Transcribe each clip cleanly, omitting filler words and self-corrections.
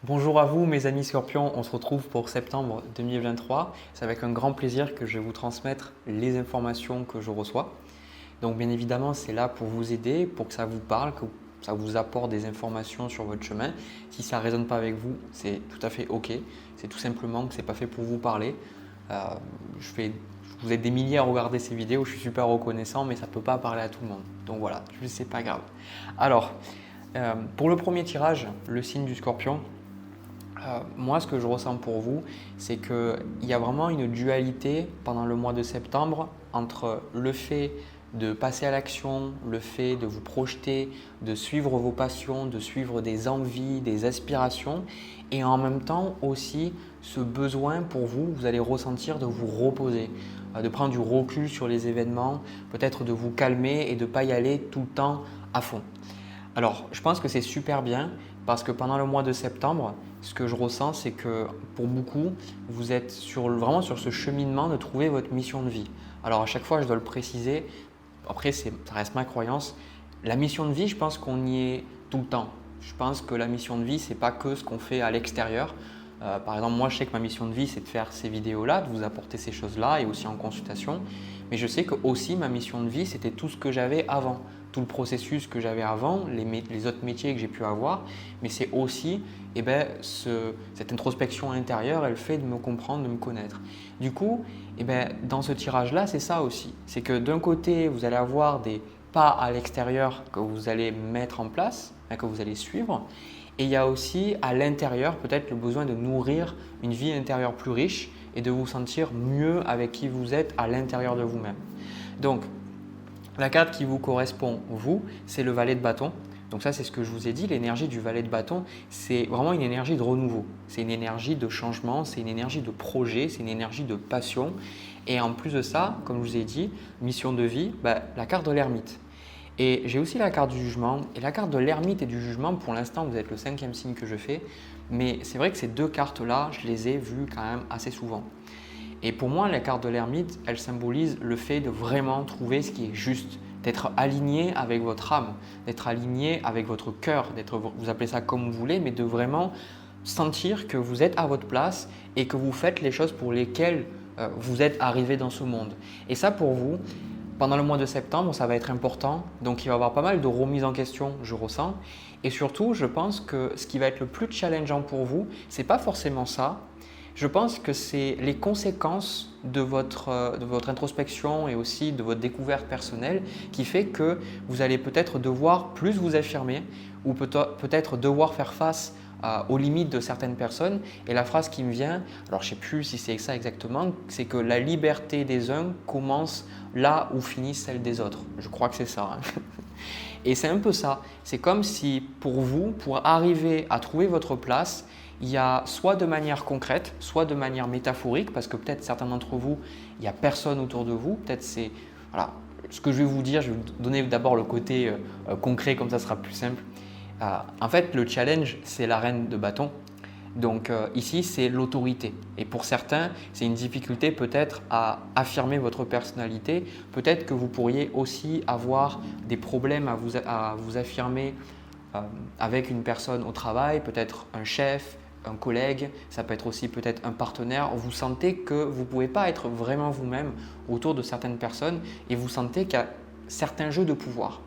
Bonjour à vous mes amis scorpions, on se retrouve pour septembre 2023. C'est avec un grand plaisir que je vais vous transmettre les informations que je reçois. Donc bien évidemment c'est là pour vous aider, pour que ça vous parle, que ça vous apporte des informations sur votre chemin. Si ça ne résonne pas avec vous, c'est tout à fait ok. C'est tout simplement que ce n'est pas fait pour vous parler. Euh, vous êtes des milliers à regarder ces vidéos, je suis super reconnaissant, mais ça ne peut pas parler à tout le monde. Donc voilà, c'est pas grave. Alors, pour le premier tirage, le signe du scorpion, moi, ce que je ressens pour vous, c'est qu'il y a vraiment une dualité pendant le mois de septembre entre le fait de passer à l'action, le fait de vous projeter, de suivre vos passions, de suivre des envies, des aspirations et en même temps aussi ce besoin pour vous, vous allez ressentir de vous reposer, de prendre du recul sur les événements, peut-être de vous calmer et de ne pas y aller tout le temps à fond. Alors, je pense que c'est super bien parce que pendant le mois de septembre, ce que je ressens, c'est que pour beaucoup, vous êtes vraiment sur ce cheminement de trouver votre mission de vie. Alors, à chaque fois, je dois le préciser, après, ça reste ma croyance. La mission de vie, je pense qu'on y est tout le temps. Je pense que la mission de vie, ce n'est pas que ce qu'on fait à l'extérieur. Par exemple, moi, je sais que ma mission de vie, c'est de faire ces vidéos-là, de vous apporter ces choses-là et aussi en consultation. Mais je sais que aussi ma mission de vie, c'était tout ce que j'avais avant, tout le processus que j'avais avant, les autres métiers que j'ai pu avoir. Mais c'est aussi cette introspection intérieure, elle fait de me comprendre, de me connaître. Du coup, dans ce tirage-là, c'est ça aussi. C'est que d'un côté, vous allez avoir des pas à l'extérieur que vous allez mettre en place, que vous allez suivre. Et il y a aussi à l'intérieur peut-être le besoin de nourrir une vie intérieure plus riche et de vous sentir mieux avec qui vous êtes à l'intérieur de vous-même. Donc, la carte qui vous correspond, vous, c'est le valet de bâton. Donc ça, c'est ce que je vous ai dit, l'énergie du valet de bâton, c'est vraiment une énergie de renouveau. C'est une énergie de changement, c'est une énergie de projet, c'est une énergie de passion. Et en plus de ça, comme je vous ai dit, mission de vie, la carte de l'ermite. Et j'ai aussi la carte du jugement. Et la carte de l'ermite et du jugement, pour l'instant, vous êtes le 5e signe que je fais. Mais c'est vrai que ces deux cartes-là, je les ai vues quand même assez souvent. Et pour moi, la carte de l'ermite, elle symbolise le fait de vraiment trouver ce qui est juste, d'être aligné avec votre âme, d'être aligné avec votre cœur, vous appelez ça comme vous voulez, mais de vraiment sentir que vous êtes à votre place et que vous faites les choses pour lesquelles vous êtes arrivé dans ce monde. Et ça, pour vous, pendant le mois de septembre, ça va être important. Donc, il va y avoir pas mal de remises en question, je ressens. Et surtout, je pense que ce qui va être le plus challengeant pour vous, ce n'est pas forcément ça. Je pense que c'est les conséquences de votre introspection et aussi de votre découverte personnelle qui fait que vous allez peut-être devoir plus vous affirmer ou peut-être devoir faire face aux limites de certaines personnes. Et la phrase qui me vient, alors je ne sais plus si c'est ça exactement, c'est que la liberté des uns commence là où finit celle des autres. Je crois que c'est ça. Et c'est un peu ça. C'est comme si pour vous, pour arriver à trouver votre place, il y a soit de manière concrète, soit de manière métaphorique, parce que peut-être certains d'entre vous, il n'y a personne autour de vous. Peut-être c'est… Voilà, ce que je vais vous dire, je vais vous donner d'abord le côté concret, comme ça sera plus simple. En fait, le challenge, c'est la reine de bâton. Donc ici, c'est l'autorité. Et pour certains, c'est une difficulté peut-être à affirmer votre personnalité. Peut-être que vous pourriez aussi avoir des problèmes à vous affirmer avec une personne au travail, peut-être un chef, un collègue, ça peut être aussi peut-être un partenaire. Vous sentez que vous ne pouvez pas être vraiment vous-même autour de certaines personnes et vous sentez qu'il y a certains jeux de pouvoir.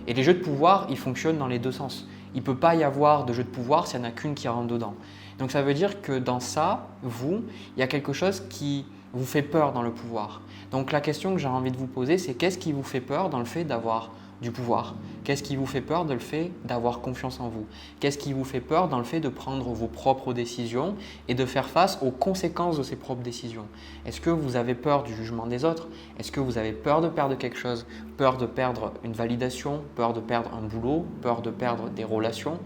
Et les jeux de pouvoir, ils fonctionnent dans les deux sens. Il ne peut pas y avoir de jeu de pouvoir s'il n'y en a qu'une qui rentre dedans. Donc ça veut dire que dans ça, il y a quelque chose qui vous fait peur dans le pouvoir. Donc la question que j'ai envie de vous poser, c'est qu'est-ce qui vous fait peur dans le fait d'avoir du pouvoir? Qu'est-ce qui vous fait peur dans le fait d'avoir confiance en vous? Qu'est-ce qui vous fait peur dans le fait de prendre vos propres décisions et de faire face aux conséquences de ces propres décisions? Est-ce que vous avez peur du jugement des autres? Est-ce que vous avez peur de perdre quelque chose? Peur de perdre une validation? Peur de perdre un boulot? Peur de perdre des relations?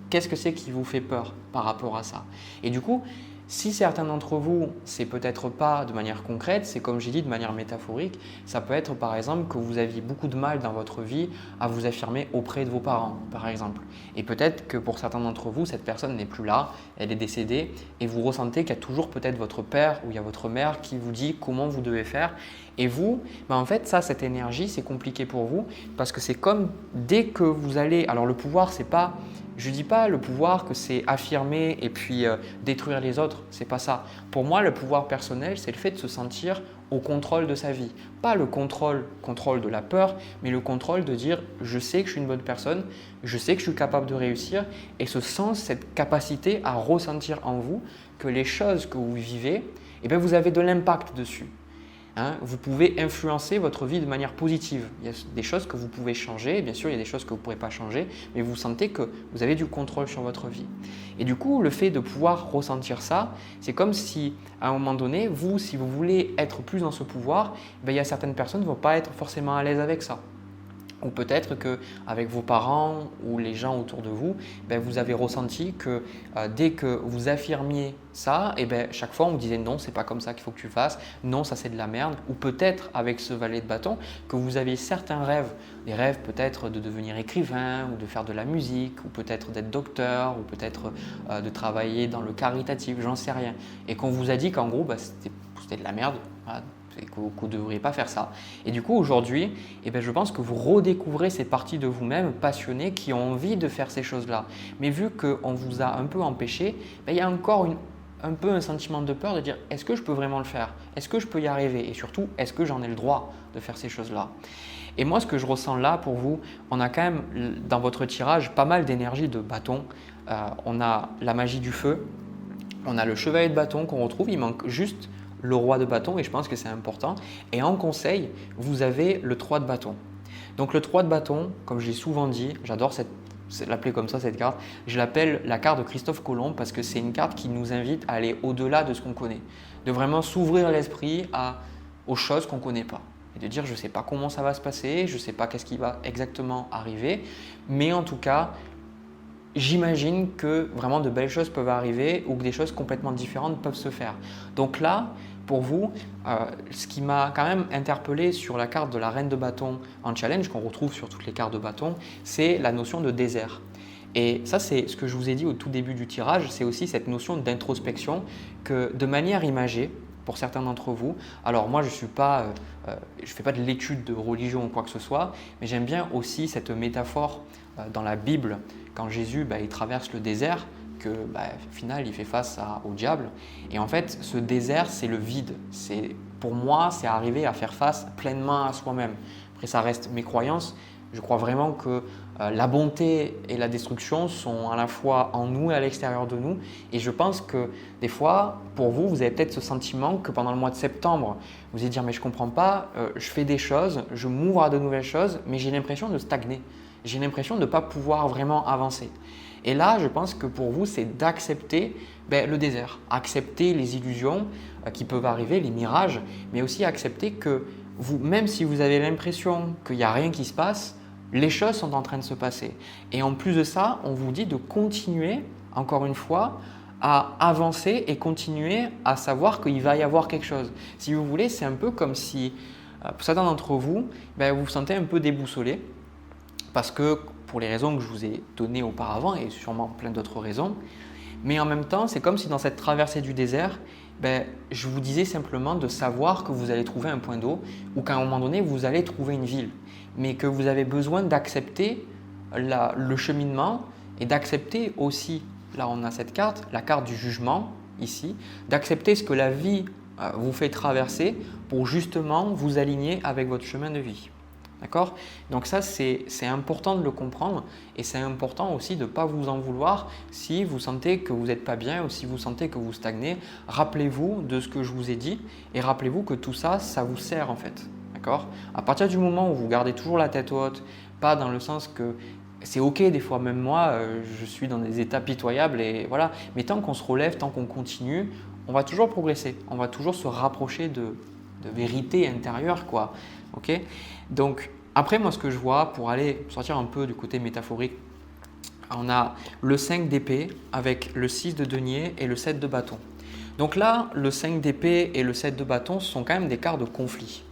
Qu'est-ce que c'est qui vous fait peur par rapport à ça? Et du coup, si certains d'entre vous, c'est peut-être pas de manière concrète, c'est comme j'ai dit de manière métaphorique, ça peut être par exemple que vous aviez beaucoup de mal dans votre vie à vous affirmer auprès de vos parents, par exemple. Et peut-être que pour certains d'entre vous, cette personne n'est plus là, elle est décédée et vous ressentez qu'il y a toujours peut-être votre père ou il y a votre mère qui vous dit comment vous devez faire. Et vous, en fait, cette énergie, c'est compliqué pour vous parce que c'est comme dès que vous allez… Alors le pouvoir, c'est pas Je ne dis pas le pouvoir que c'est affirmer et puis détruire les autres, c'est pas ça. Pour moi, le pouvoir personnel, c'est le fait de se sentir au contrôle de sa vie. Pas le contrôle de la peur, mais le contrôle de dire je sais que je suis une bonne personne, je sais que je suis capable de réussir et ce sens, cette capacité à ressentir en vous que les choses que vous vivez, eh bien, vous avez de l'impact dessus. Vous pouvez influencer votre vie de manière positive. Il y a des choses que vous pouvez changer, bien sûr il y a des choses que vous ne pourrez pas changer, mais vous sentez que vous avez du contrôle sur votre vie. Et du coup, le fait de pouvoir ressentir ça, c'est comme si à un moment donné, si vous voulez être plus dans ce pouvoir, il y a certaines personnes qui ne vont pas être forcément à l'aise avec ça. Ou peut-être qu'avec vos parents ou les gens autour de vous, vous avez ressenti que dès que vous affirmiez ça, chaque fois on vous disait non, c'est pas comme ça qu'il faut que tu fasses, non, ça c'est de la merde. Ou peut-être avec ce valet de bâton, que vous aviez certains rêves, des rêves peut-être de devenir écrivain ou de faire de la musique, ou peut-être d'être docteur, ou peut-être de travailler dans le caritatif, j'en sais rien. Et qu'on vous a dit qu'en gros, c'était de la merde. Voilà, et que vous ne devriez pas faire ça. Et du coup, aujourd'hui, je pense que vous redécouvrez ces parties de vous-même passionnés qui ont envie de faire ces choses-là. Mais vu qu'on vous a un peu empêché, il y a encore un peu un sentiment de peur de dire est-ce que je peux vraiment le faire? Est-ce que je peux y arriver? Et surtout, est-ce que j'en ai le droit de faire ces choses-là? Et moi, ce que je ressens là pour vous, on a quand même dans votre tirage pas mal d'énergie de bâton. On a la magie du feu, on a le chevalier de bâton qu'on retrouve, il manque juste le roi de bâton et je pense que c'est important. Et en conseil, vous avez le 3 de bâton. Donc le 3 de bâton, comme je l'ai souvent dit, j'adore l'appeler comme ça cette carte, je l'appelle la carte de Christophe Colomb parce que c'est une carte qui nous invite à aller au-delà de ce qu'on connaît, de vraiment s'ouvrir l'esprit aux choses qu'on ne connaît pas. Et de dire je ne sais pas comment ça va se passer, je ne sais pas qu'est-ce qui va exactement arriver, mais en tout cas, j'imagine que vraiment de belles choses peuvent arriver ou que des choses complètement différentes peuvent se faire. Donc là, pour vous, ce qui m'a quand même interpellé sur la carte de la reine de bâton en challenge, qu'on retrouve sur toutes les cartes de bâton, c'est la notion de désert. Et ça, c'est ce que je vous ai dit au tout début du tirage, c'est aussi cette notion d'introspection que de manière imagée, pour certains d'entre vous, alors moi je ne fais pas de l'étude de religion ou quoi que ce soit, mais j'aime bien aussi cette métaphore dans la Bible, quand Jésus il traverse le désert, que au final il fait face au diable. Et en fait, ce désert, c'est le vide. Pour moi, c'est arriver à faire face pleinement à soi-même. Après, ça reste mes croyances. Je crois vraiment que la bonté et la destruction sont à la fois en nous et à l'extérieur de nous. Et je pense que des fois, pour vous, vous avez peut-être ce sentiment que pendant le mois de septembre, vous allez dire mais je ne comprends pas, je fais des choses, je m'ouvre à de nouvelles choses, mais j'ai l'impression de stagner. J'ai l'impression de ne pas pouvoir vraiment avancer. Et là, je pense que pour vous, c'est d'accepter le désert, accepter les illusions qui peuvent arriver, les mirages, mais aussi accepter que vous, même si vous avez l'impression qu'il n'y a rien qui se passe, les choses sont en train de se passer. Et en plus de ça, on vous dit de continuer, encore une fois, à avancer et continuer à savoir qu'il va y avoir quelque chose. Si vous voulez, c'est un peu comme si, pour certains d'entre vous, vous vous sentez un peu déboussolé parce que pour les raisons que je vous ai données auparavant et sûrement plein d'autres raisons. Mais en même temps, c'est comme si dans cette traversée du désert, je vous disais simplement de savoir que vous allez trouver un point d'eau ou qu'à un moment donné, vous allez trouver une ville. Mais que vous avez besoin d'accepter le cheminement et d'accepter aussi, là on a cette carte, la carte du jugement ici, d'accepter ce que la vie vous fait traverser pour justement vous aligner avec votre chemin de vie. D'accord? Donc ça, c'est important de le comprendre et c'est important aussi de ne pas vous en vouloir si vous sentez que vous n'êtes pas bien ou si vous sentez que vous stagnez. Rappelez-vous de ce que je vous ai dit et rappelez-vous que tout ça, ça vous sert en fait. D'accord? À partir du moment où vous gardez toujours la tête haute, pas dans le sens que c'est ok des fois, même moi, je suis dans des états pitoyables et voilà. Mais tant qu'on se relève, tant qu'on continue, on va toujours progresser, on va toujours se rapprocher de vérité intérieure, quoi. Ok? Donc après, moi ce que je vois, pour aller sortir un peu du côté métaphorique, on a le 5 d'épée avec le 6 de denier et le 7 de bâton. Donc là, le 5 d'épée et le 7 de bâton sont quand même des cartes de conflit.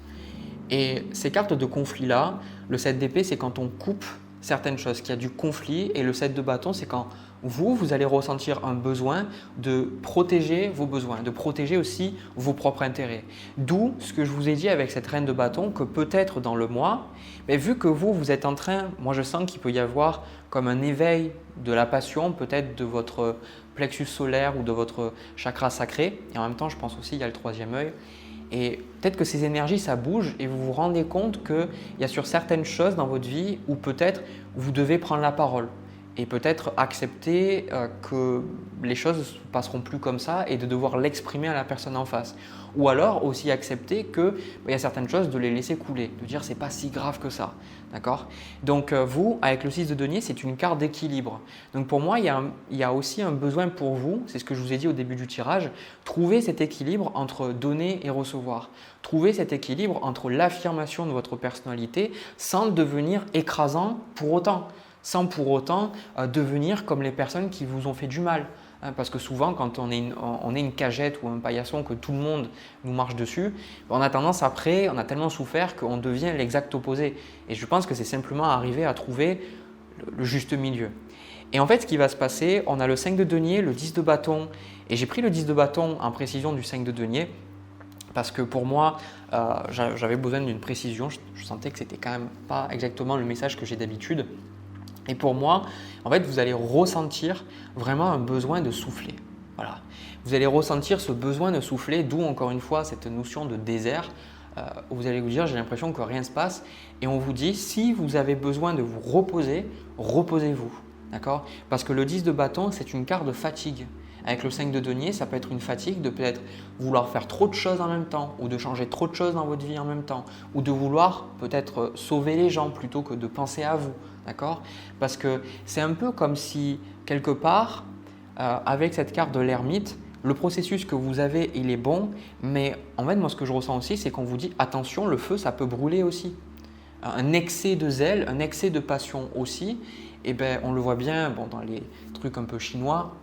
Et ces cartes de conflit-là, le 7 d'épée, c'est quand on coupe certaines choses, qu'il y a du conflit, et le 7 de bâton, c'est quand vous allez ressentir un besoin de protéger vos besoins, de protéger aussi vos propres intérêts. D'où ce que je vous ai dit avec cette reine de bâton, que peut-être dans le mois, mais vu que vous êtes en train, moi je sens qu'il peut y avoir comme un éveil de la passion, peut-être de votre plexus solaire ou de votre chakra sacré. Et en même temps, je pense aussi qu'il y a le troisième œil. Et peut-être que ces énergies, ça bouge et vous vous rendez compte qu'il y a sur certaines choses dans votre vie où peut-être vous devez prendre la parole et peut-être accepter que les choses ne se passeront plus comme ça et de devoir l'exprimer à la personne en face. Ou alors aussi accepter qu'il y a certaines choses, de les laisser couler, de dire c'est pas si grave que ça. D'accord? Donc vous, avec le 6 de denier, c'est une carte d'équilibre. Donc pour moi, il y a aussi un besoin pour vous, c'est ce que je vous ai dit au début du tirage, trouver cet équilibre entre donner et recevoir. Trouver cet équilibre entre l'affirmation de votre personnalité sans devenir écrasant pour autant. Sans pour autant devenir comme les personnes qui vous ont fait du mal. Parce que souvent, quand on est une cagette ou un paillasson, que tout le monde nous marche dessus, on a tendance après, on a tellement souffert qu'on devient l'exact opposé. Et je pense que c'est simplement arriver à trouver le juste milieu. Et en fait, ce qui va se passer, on a le 5 de denier, le 10 de bâton. Et j'ai pris le 10 de bâton en précision du 5 de denier. Parce que pour moi, j'avais besoin d'une précision. Je sentais que ce n'était quand même pas exactement le message que j'ai d'habitude. Et pour moi, en fait, vous allez ressentir vraiment un besoin de souffler. Voilà. Vous allez ressentir ce besoin de souffler, d'où encore une fois cette notion de désert. Où vous allez vous dire, j'ai l'impression que rien ne se passe. Et on vous dit, si vous avez besoin de vous reposer, reposez-vous. D'accord? Parce que le 10 de bâton, c'est une carte de fatigue. Avec le 5 de denier, ça peut être une fatigue de peut-être vouloir faire trop de choses en même temps ou de changer trop de choses dans votre vie en même temps ou de vouloir peut-être sauver les gens plutôt que de penser à vous. D'accord? Parce que c'est un peu comme si quelque part, avec cette carte de l'ermite, le processus que vous avez, il est bon, mais en fait, moi ce que je ressens aussi, c'est qu'on vous dit attention, le feu, ça peut brûler aussi. Un excès de zèle, un excès de passion aussi. Et ben, on le voit bien dans les trucs un peu chinois,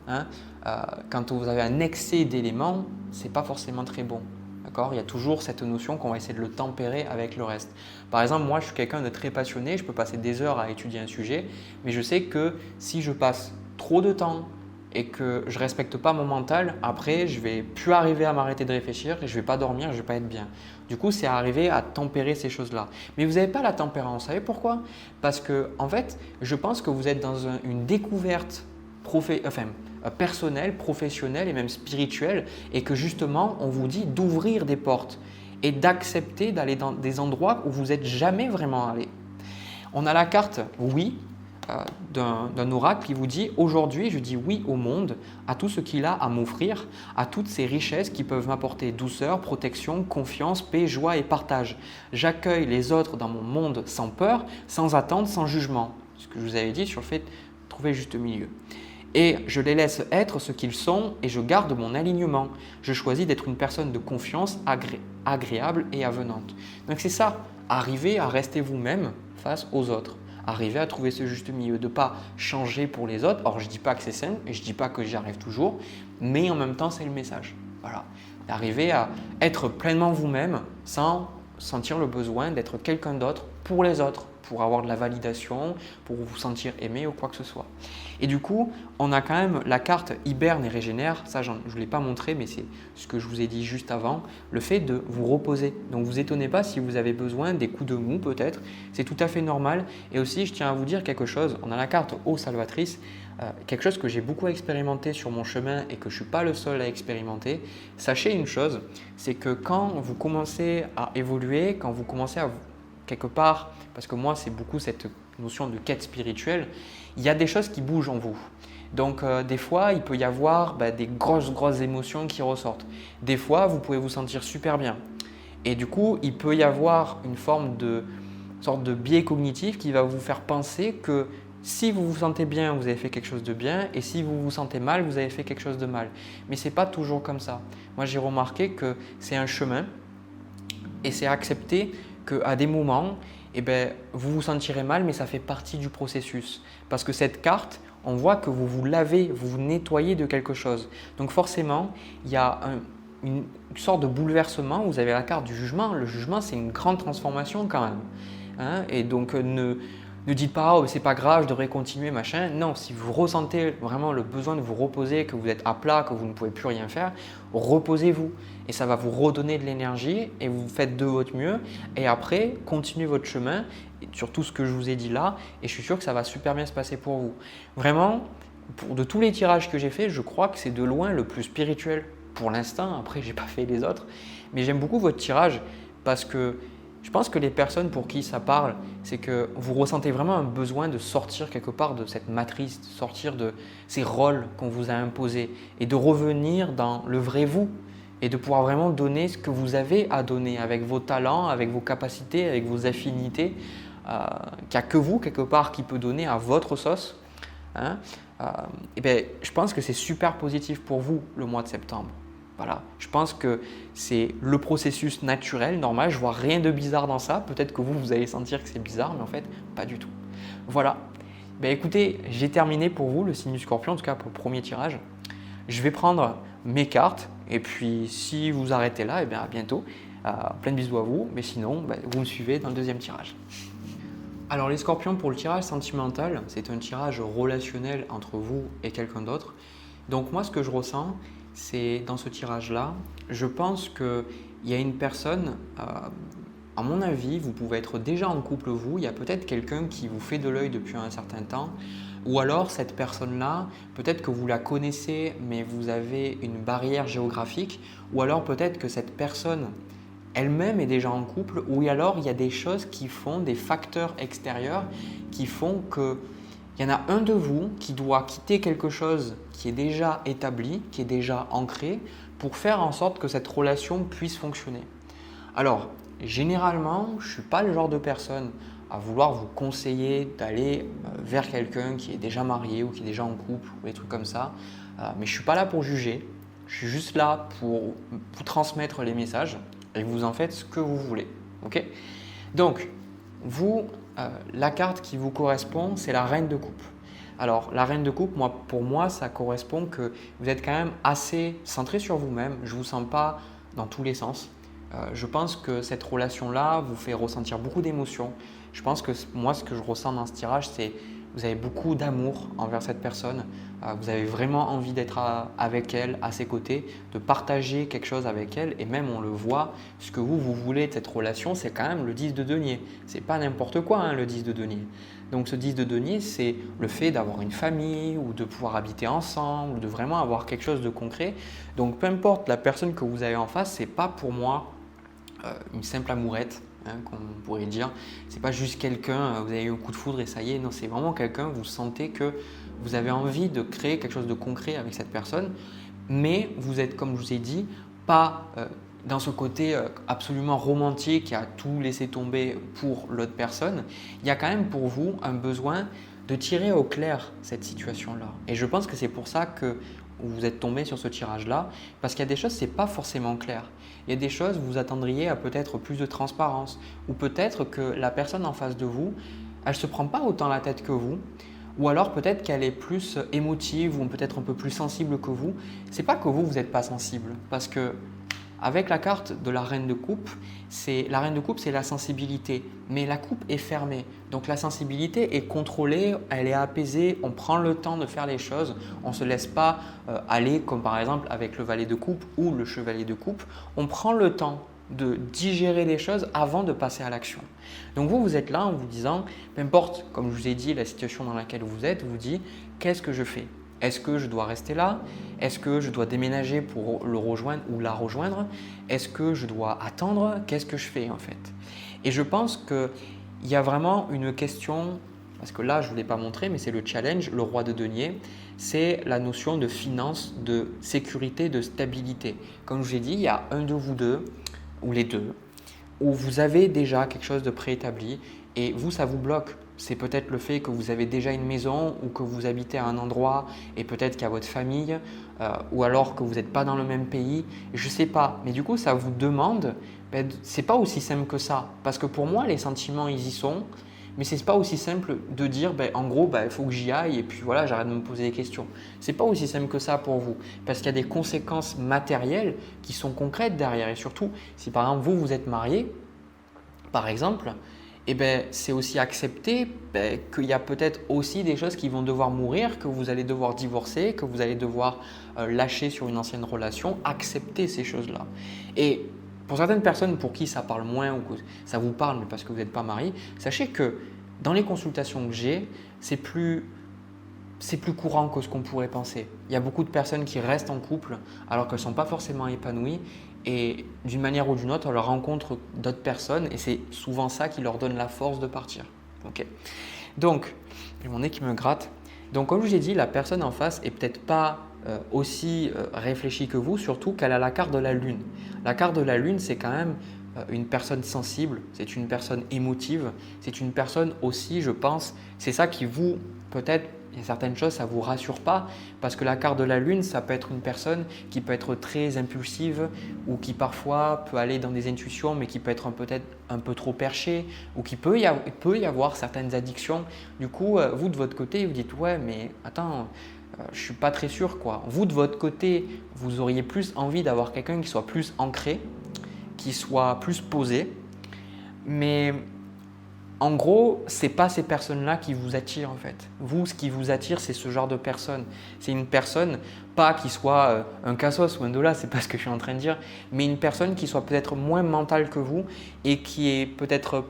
quand vous avez un excès d'éléments, ce n'est pas forcément très bon. D'accord? Il y a toujours cette notion qu'on va essayer de le tempérer avec le reste. Par exemple, moi je suis quelqu'un de très passionné, je peux passer des heures à étudier un sujet, mais je sais que si je passe trop de temps et que je ne respecte pas mon mental, après je ne vais plus arriver à m'arrêter de réfléchir et je ne vais pas dormir, je ne vais pas être bien. Du coup, c'est arriver à tempérer ces choses-là. Mais vous n'avez pas la tempérance. Vous savez pourquoi? Parce que en fait, je pense que vous êtes dans une découverte personnelle, professionnelle et même spirituelle et que justement, on vous dit d'ouvrir des portes et d'accepter d'aller dans des endroits où vous n'êtes jamais vraiment allé. On a la carte oui d'un oracle qui vous dit aujourd'hui je dis oui au monde, à tout ce qu'il a à m'offrir, à toutes ces richesses qui peuvent m'apporter douceur, protection, confiance, paix, joie et partage. J'accueille les autres dans mon monde sans peur, sans attente, sans jugement. Ce que je vous avais dit sur le fait de trouver le juste milieu. Et je les laisse être ce qu'ils sont et je garde mon alignement. Je choisis d'être une personne de confiance agréable et avenante. Donc c'est ça, arriver à rester vous-même face aux autres. Arriver à trouver ce juste milieu, de ne pas changer pour les autres. Or, je ne dis pas que c'est simple et je ne dis pas que j'y arrive toujours, mais en même temps, c'est le message. Voilà. D'arriver à être pleinement vous-même sans sentir le besoin d'être quelqu'un d'autre pour les autres, pour avoir de la validation, pour vous sentir aimé ou quoi que ce soit. Et du coup, on a quand même la carte hiberne et régénère. Ça, je ne vous l'ai pas montré, mais c'est ce que je vous ai dit juste avant. Le fait de vous reposer. Donc, vous étonnez pas si vous avez besoin des coups de mou peut-être. C'est tout à fait normal. Et aussi, je tiens à vous dire quelque chose. On a la carte eau salvatrice. Quelque chose que j'ai beaucoup expérimenté sur mon chemin et que je ne suis pas le seul à expérimenter. Sachez une chose, c'est que quand vous commencez à évoluer, quand vous commencez à quelque part, parce que moi c'est beaucoup cette notion de quête spirituelle, il y a des choses qui bougent en vous. Donc des fois, il peut y avoir des grosses émotions qui ressortent. Des fois, vous pouvez vous sentir super bien. Et du coup, il peut y avoir une sorte de biais cognitif qui va vous faire penser que si vous vous sentez bien, vous avez fait quelque chose de bien et si vous vous sentez mal, vous avez fait quelque chose de mal. Mais ce n'est pas toujours comme ça. Moi, j'ai remarqué que c'est un chemin et c'est accepter qu'à des moments, vous vous sentirez mal, mais ça fait partie du processus. Parce que cette carte, on voit que vous vous lavez, vous vous nettoyez de quelque chose. Donc forcément, il y a une sorte de bouleversement. Vous avez la carte du jugement. Le jugement, c'est une grande transformation quand même. Et donc, ne Ne dites pas oh, c'est pas grave, je devrais continuer, machin. Non, si vous ressentez vraiment le besoin de vous reposer, que vous êtes à plat, que vous ne pouvez plus rien faire, reposez-vous. Et ça va vous redonner de l'énergie et vous faites de votre mieux. Et après, continuez votre chemin sur tout ce que je vous ai dit là. Et je suis sûr que ça va super bien se passer pour vous. Vraiment, de tous les tirages que j'ai faits, je crois que c'est de loin le plus spirituel pour l'instant. Après, je n'ai pas fait les autres. Mais j'aime beaucoup votre tirage parce que je pense que les personnes pour qui ça parle, c'est que vous ressentez vraiment un besoin de sortir quelque part de cette matrice, de sortir de ces rôles qu'on vous a imposés et de revenir dans le vrai vous et de pouvoir vraiment donner ce que vous avez à donner avec vos talents, avec vos capacités, avec vos affinités, qu'il n'y a que vous quelque part qui peut donner à votre sauce. Hein. Et bien, je pense que c'est super positif pour vous le mois de septembre. Voilà, je pense que c'est le processus naturel, normal. Je vois rien de bizarre dans ça. Peut-être que vous allez sentir que c'est bizarre, mais en fait, pas du tout. Voilà. Ben écoutez, j'ai terminé pour vous le signe du Scorpion, en tout cas pour le premier tirage. Je vais prendre mes cartes et puis si vous arrêtez là, eh bien à bientôt. Plein de bisous à vous, mais sinon, vous me suivez dans le deuxième tirage. Alors les Scorpions, pour le tirage sentimental, c'est un tirage relationnel entre vous et quelqu'un d'autre. Donc moi, ce que je ressens, c'est dans ce tirage-là, je pense qu'il y a une personne, à mon avis, vous pouvez être déjà en couple vous, il y a peut-être quelqu'un qui vous fait de l'œil depuis un certain temps, ou alors cette personne-là, peut-être que vous la connaissez mais vous avez une barrière géographique, ou alors peut-être que cette personne elle-même est déjà en couple, ou alors il y a des choses qui font, des facteurs extérieurs qui font que il y en a un de vous qui doit quitter quelque chose qui est déjà établi, qui est déjà ancré, pour faire en sorte que cette relation puisse fonctionner. Alors, généralement, je ne suis pas le genre de personne à vouloir vous conseiller d'aller vers quelqu'un qui est déjà marié ou qui est déjà en couple ou des trucs comme ça. Mais je ne suis pas là pour juger. Je suis juste là pour vous transmettre les messages et vous en faites ce que vous voulez. Okay. Donc, vous, la carte qui vous correspond, c'est la reine de coupe. Alors, la reine de coupe, pour moi, ça correspond que vous êtes quand même assez centré sur vous-même. Je ne vous sens pas dans tous les sens. Je pense que cette relation-là vous fait ressentir beaucoup d'émotions. Je pense que moi, ce que je ressens dans ce tirage, c'est que vous avez beaucoup d'amour envers cette personne. Vous avez vraiment envie d'être avec elle, à ses côtés, de partager quelque chose avec elle. Et même, on le voit, ce que vous voulez de cette relation, c'est quand même le 10 de denier. Ce n'est pas n'importe quoi, hein, le 10 de denier. Donc, ce 10 de denier, c'est le fait d'avoir une famille ou de pouvoir habiter ensemble, ou de vraiment avoir quelque chose de concret. Donc, peu importe la personne que vous avez en face, ce n'est pas pour moi une simple amourette, hein, comme on pourrait dire. C'est pas juste quelqu'un, vous avez eu un coup de foudre et ça y est. Non, c'est vraiment quelqu'un, vous sentez que vous avez envie de créer quelque chose de concret avec cette personne, mais vous êtes, comme je vous ai dit, pas dans ce côté absolument romantique qui a tout laissé tomber pour l'autre personne. Il y a quand même pour vous un besoin de tirer au clair cette situation-là. Et je pense que c'est pour ça que vous êtes tombé sur ce tirage-là, parce qu'il y a des choses, ce n'est pas forcément clair. Il y a des choses, vous attendriez à peut-être plus de transparence, ou peut-être que la personne en face de vous, elle ne se prend pas autant la tête que vous, ou alors peut-être qu'elle est plus émotive ou peut-être un peu plus sensible que vous. Ce n'est pas que vous n'êtes pas sensible, parce que avec la carte de la reine de coupe, la reine de coupe, c'est la sensibilité, mais la coupe est fermée. Donc la sensibilité est contrôlée, elle est apaisée, on prend le temps de faire les choses, on ne se laisse pas aller comme par exemple avec le valet de coupe ou le chevalier de coupe. On prend le temps de digérer les choses avant de passer à l'action. Donc vous êtes là en vous disant, peu importe, comme je vous ai dit, la situation dans laquelle vous êtes, vous dites, qu'est-ce que je fais ? Est-ce que je dois rester là? Est-ce que je dois déménager pour le rejoindre ou la rejoindre? Est-ce que je dois attendre? Qu'est-ce que je fais en fait? Et je pense qu'il y a vraiment une question, parce que là je ne vous l'ai pas montré, mais c'est le challenge, le roi de denier, c'est la notion de finance, de sécurité, de stabilité. Comme je vous ai dit, il y a un de vous deux, ou les deux, où vous avez déjà quelque chose de préétabli et vous, ça vous bloque. C'est peut-être le fait que vous avez déjà une maison ou que vous habitez à un endroit et peut-être qu'il y a votre famille ou alors que vous n'êtes pas dans le même pays. Je ne sais pas, mais du coup, ça vous demande, ce n'est pas aussi simple que ça. Parce que pour moi, les sentiments, ils y sont, mais ce n'est pas aussi simple de dire, en gros, il faut que j'y aille et puis voilà, j'arrête de me poser des questions. Ce n'est pas aussi simple que ça pour vous parce qu'il y a des conséquences matérielles qui sont concrètes derrière. Et surtout, si par exemple, vous êtes marié, par exemple, eh ben, c'est aussi accepter qu'il y a peut-être aussi des choses qui vont devoir mourir, que vous allez devoir divorcer, que vous allez devoir lâcher sur une ancienne relation. Accepter ces choses-là. Et pour certaines personnes pour qui ça parle moins ou que ça vous parle, mais parce que vous n'êtes pas marié, sachez que dans les consultations que j'ai, c'est plus courant que ce qu'on pourrait penser. Il y a beaucoup de personnes qui restent en couple alors qu'elles ne sont pas forcément épanouies et d'une manière ou d'une autre, elles rencontrent d'autres personnes et c'est souvent ça qui leur donne la force de partir. Ok. Donc, j'ai mon nez qui me gratte. Donc, comme je vous ai dit, la personne en face est peut-être pas aussi réfléchie que vous, surtout qu'elle a la carte de la lune. La carte de la lune, c'est quand même une personne sensible, c'est une personne émotive, c'est une personne aussi, je pense, c'est ça qui vous, peut-être, il y a certaines choses, ça ne vous rassure pas parce que la carte de la lune, ça peut être une personne qui peut être très impulsive ou qui parfois peut aller dans des intuitions mais qui peut être peut-être un peu trop perché ou qui peut y avoir certaines addictions. Du coup, vous de votre côté, vous dites « ouais mais attends, je ne suis pas très sûr quoi ». Vous de votre côté, vous auriez plus envie d'avoir quelqu'un qui soit plus ancré, qui soit plus posé, mais en gros, ce n'est pas ces personnes-là qui vous attirent en fait. Vous, ce qui vous attire, c'est ce genre de personne. C'est une personne, pas qui soit un cassos ou un dollar, c'est pas ce que je suis en train de dire, mais une personne qui soit peut-être moins mentale que vous et qui ait peut-être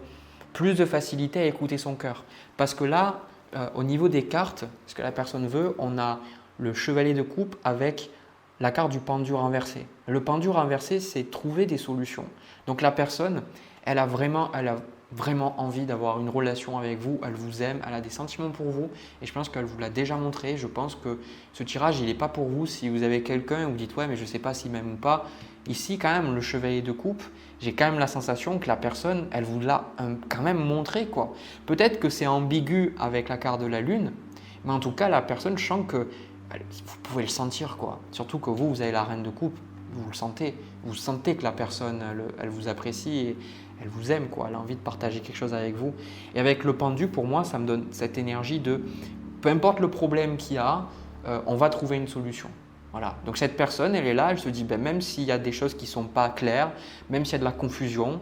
plus de facilité à écouter son cœur. Parce que là, au niveau des cartes, ce que la personne veut, on a le chevalier de coupe avec la carte du pendu renversé. Le pendu renversé, c'est trouver des solutions. Donc la personne, elle a vraiment envie d'avoir une relation avec vous, elle vous aime, elle a des sentiments pour vous et je pense qu'elle vous l'a déjà montré. Je pense que ce tirage, il n'est pas pour vous si vous avez quelqu'un et vous dites « ouais mais je ne sais pas s'il m'aime ou pas ». Ici quand même, le chevalier de coupe, j'ai quand même la sensation que la personne, elle vous l'a quand même montré quoi. Peut-être que c'est ambigu avec la carte de la lune, mais en tout cas la personne, je sens que vous pouvez le sentir quoi. Surtout que vous avez la reine de coupe, vous le sentez. Vous sentez que la personne, elle vous apprécie et elle vous aime quoi. Elle a envie de partager quelque chose avec vous. Et avec le pendu, pour moi, ça me donne cette énergie de peu importe le problème qu'il y a, on va trouver une solution. Voilà. Donc cette personne, elle est là, elle se dit même s'il y a des choses qui ne sont pas claires, même s'il y a de la confusion,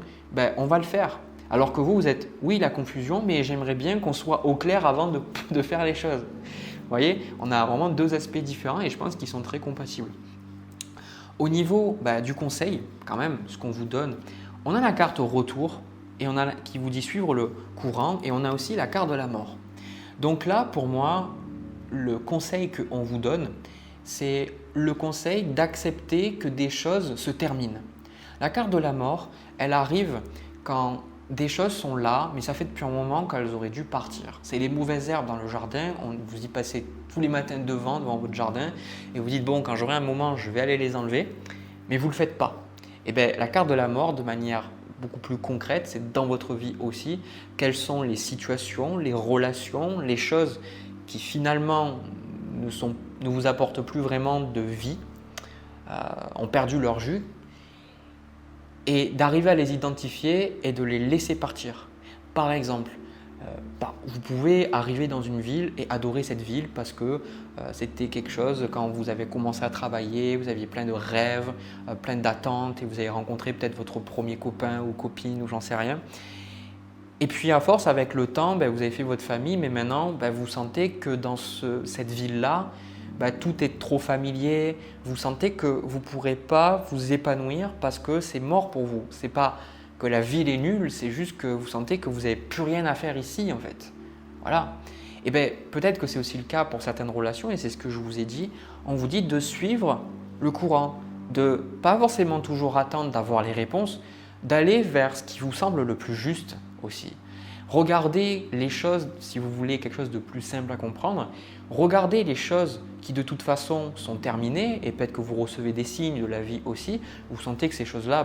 on va le faire. Alors que vous êtes, oui, la confusion, mais j'aimerais bien qu'on soit au clair avant de faire les choses. Vous voyez, on a vraiment deux aspects différents et je pense qu'ils sont très compatibles. Au niveau du conseil, quand même, ce qu'on vous donne, on a la carte retour et on a qui vous dit suivre le courant et on a aussi la carte de la mort. Donc là, pour moi, le conseil qu'on vous donne, c'est le conseil d'accepter que des choses se terminent. La carte de la mort, elle arrive quand des choses sont là, mais ça fait depuis un moment qu'elles auraient dû partir. C'est les mauvaises herbes dans le jardin, vous y passez tous les matins devant votre jardin et vous dites bon, quand j'aurai un moment, je vais aller les enlever, mais vous ne le faites pas. Et bien, la carte de la mort, de manière beaucoup plus concrète, c'est dans votre vie aussi, quelles sont les situations, les relations, les choses qui finalement ne vous apportent plus vraiment de vie, ont perdu leur jus, et d'arriver à les identifier et de les laisser partir. Par exemple, vous pouvez arriver dans une ville et adorer cette ville parce que c'était quelque chose quand vous avez commencé à travailler, vous aviez plein de rêves, plein d'attentes et vous avez rencontré peut-être votre premier copain ou copine ou j'en sais rien. Et puis à force, avec le temps, vous avez fait votre famille, mais maintenant vous sentez que dans cette ville-là, tout est trop familier, vous sentez que vous ne pourrez pas vous épanouir parce que c'est mort pour vous. Ce n'est pas que la ville est nulle, c'est juste que vous sentez que vous n'avez plus rien à faire ici en fait. Voilà. Et peut-être que c'est aussi le cas pour certaines relations et c'est ce que je vous ai dit. On vous dit de suivre le courant, de pas forcément toujours attendre d'avoir les réponses, d'aller vers ce qui vous semble le plus juste aussi. Regardez les choses, si vous voulez quelque chose de plus simple à comprendre, regardez les choses qui de toute façon sont terminées et peut-être que vous recevez des signes de la vie aussi, vous sentez que ces choses-là,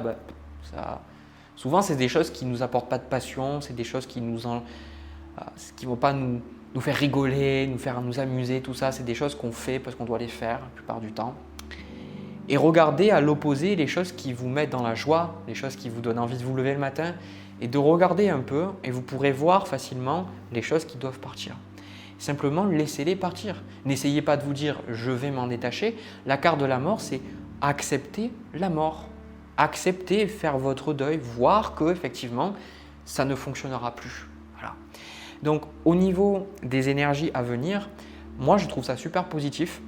souvent c'est des choses qui ne nous apportent pas de passion, c'est des choses qui ne vont pas nous faire rigoler, nous amuser, tout ça, c'est des choses qu'on fait parce qu'on doit les faire la plupart du temps. Et regardez à l'opposé les choses qui vous mettent dans la joie, les choses qui vous donnent envie de vous lever le matin et de regarder un peu et vous pourrez voir facilement les choses qui doivent partir. Simplement, laissez-les partir. N'essayez pas de vous dire « je vais m'en détacher ». La carte de la mort, c'est accepter la mort. Accepter, faire votre deuil, voir qu'effectivement, ça ne fonctionnera plus. Voilà. Donc au niveau des énergies à venir, moi je trouve ça super positif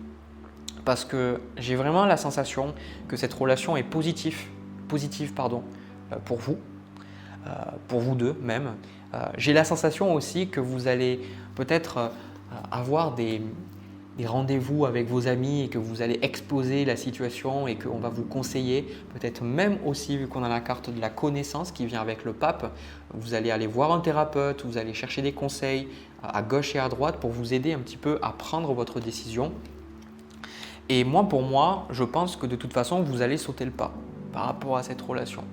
parce que j'ai vraiment la sensation que cette relation est positive pour vous deux même. J'ai la sensation aussi que vous allez peut-être avoir des rendez-vous avec vos amis et que vous allez exposer la situation et qu'on va vous conseiller, peut-être même aussi, vu qu'on a la carte de la connaissance qui vient avec le pape, vous allez aller voir un thérapeute, vous allez chercher des conseils à gauche et à droite pour vous aider un petit peu à prendre votre décision. Et moi, pour moi, je pense que de toute façon, vous allez sauter le pas par rapport à cette relation.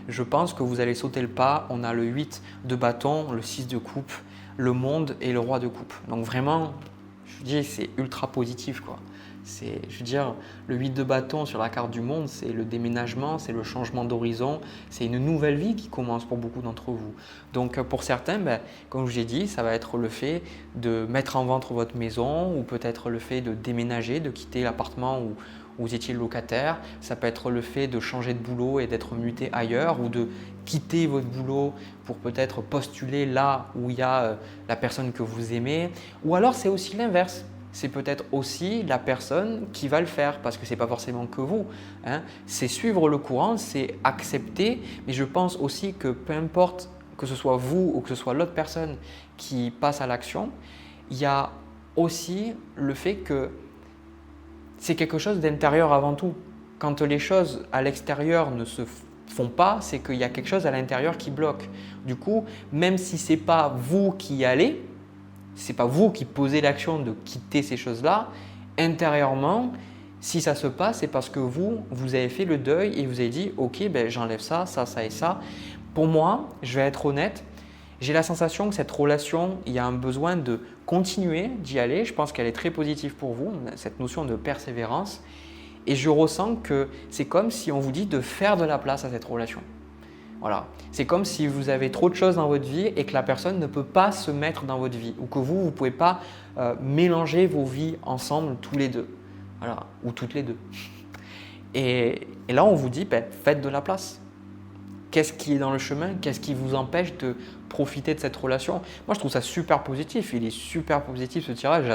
Je pense que vous allez sauter le pas. On a le 8 de bâton, le 6 de coupe, le monde et le roi de coupe. Donc vraiment, je dis, c'est ultra positif, quoi. Je veux dire, le 8 de bâton sur la carte du monde, c'est le déménagement, c'est le changement d'horizon, c'est une nouvelle vie qui commence pour beaucoup d'entre vous. Donc pour certains, comme je l'ai dit, ça va être le fait de mettre en vente votre maison ou peut-être le fait de déménager, de quitter l'appartement où vous étiez locataire. Ça peut être le fait de changer de boulot et d'être muté ailleurs ou de quitter votre boulot pour peut-être postuler là où il y a la personne que vous aimez. Ou alors c'est aussi l'inverse. C'est peut-être aussi la personne qui va le faire parce que ce n'est pas forcément que vous. C'est suivre le courant, c'est accepter. Mais je pense aussi que peu importe que ce soit vous ou que ce soit l'autre personne qui passe à l'action, il y a aussi le fait que c'est quelque chose d'intérieur avant tout. Quand les choses à l'extérieur ne se font pas, c'est qu'il y a quelque chose à l'intérieur qui bloque. Du coup, même si ce n'est pas vous qui y allez, ce n'est pas vous qui posez l'action de quitter ces choses-là, intérieurement, si ça se passe, c'est parce que vous avez fait le deuil et vous avez dit « Ok, j'enlève ça, ça, ça et ça ». Pour moi, je vais être honnête, j'ai la sensation que cette relation, il y a un besoin de continuer d'y aller. Je pense qu'elle est très positive pour vous, cette notion de persévérance. Et je ressens que c'est comme si on vous dit de faire de la place à cette relation. Voilà. C'est comme si vous avez trop de choses dans votre vie et que la personne ne peut pas se mettre dans votre vie ou que vous ne pouvez pas mélanger vos vies ensemble tous les deux. Voilà. Ou toutes les deux. Et là, on vous dit, faites de la place. Qu'est-ce qui est dans le chemin? Qu'est-ce qui vous empêche de profiter de cette relation? Moi, je trouve ça super positif. Il est super positif ce tirage,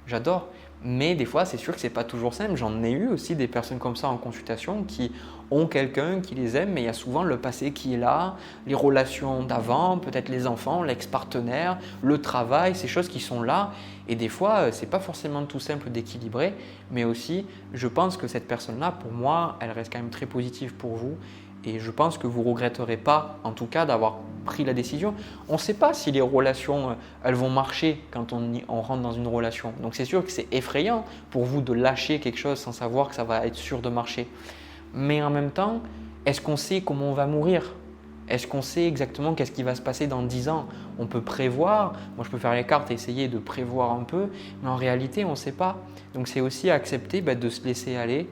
j'adore. Mais des fois, c'est sûr que ce n'est pas toujours simple. J'en ai eu aussi des personnes comme ça en consultation qui ont quelqu'un qui les aime, mais il y a souvent le passé qui est là, les relations d'avant, peut-être les enfants, l'ex-partenaire, le travail, ces choses qui sont là. Et des fois, ce n'est pas forcément tout simple d'équilibrer, mais aussi, je pense que cette personne-là, pour moi, elle reste quand même très positive pour vous. Et je pense que vous ne regretterez pas, en tout cas, d'avoir pris la décision. On ne sait pas si les relations elles vont marcher quand on rentre dans une relation. Donc c'est sûr que c'est effrayant pour vous de lâcher quelque chose sans savoir que ça va être sûr de marcher. Mais en même temps, est-ce qu'on sait comment on va mourir? Est-ce qu'on sait exactement qu'est-ce qui va se passer dans 10 ans? On peut prévoir, moi je peux faire les cartes et essayer de prévoir un peu, mais en réalité on ne sait pas. Donc c'est aussi accepter de se laisser aller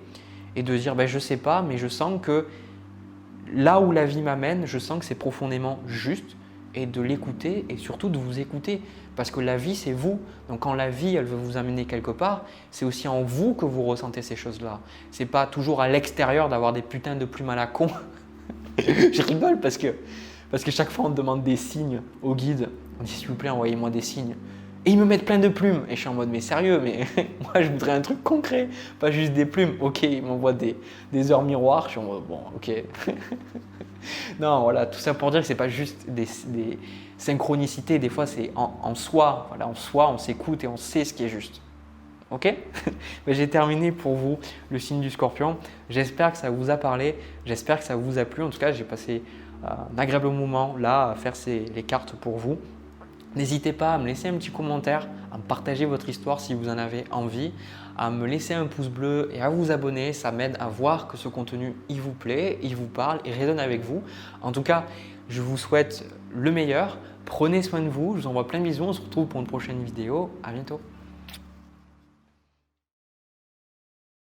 et de dire je ne sais pas, mais je sens que là où la vie m'amène, je sens que c'est profondément juste et de l'écouter et surtout de vous écouter parce que la vie, c'est vous. Donc quand la vie, elle veut vous amener quelque part, c'est aussi en vous que vous ressentez ces choses-là. Ce n'est pas toujours à l'extérieur d'avoir des putains de plumes à la con. Je rigole parce que chaque fois, on demande des signes au guide. On dit s'il vous plaît, envoyez-moi des signes. Et ils me mettent plein de plumes. Et je suis en mode, mais sérieux, mais moi je voudrais un truc concret, pas juste des plumes. Ok, ils m'envoient des heures miroirs. Je suis en mode, bon, ok. Non, voilà, tout ça pour dire que ce n'est pas juste des synchronicités. Des fois, c'est en soi. Voilà, en soi, on s'écoute et on sait ce qui est juste. Ok. J'ai terminé pour vous le signe du Scorpion. J'espère que ça vous a parlé. J'espère que ça vous a plu. En tout cas, j'ai passé un agréable moment là à faire les cartes pour vous. N'hésitez pas à me laisser un petit commentaire, à me partager votre histoire si vous en avez envie, à me laisser un pouce bleu et à vous abonner. Ça m'aide à voir que ce contenu, il vous plaît, il vous parle, il résonne avec vous. En tout cas, je vous souhaite le meilleur. Prenez soin de vous. Je vous envoie plein de bisous. On se retrouve pour une prochaine vidéo. À bientôt.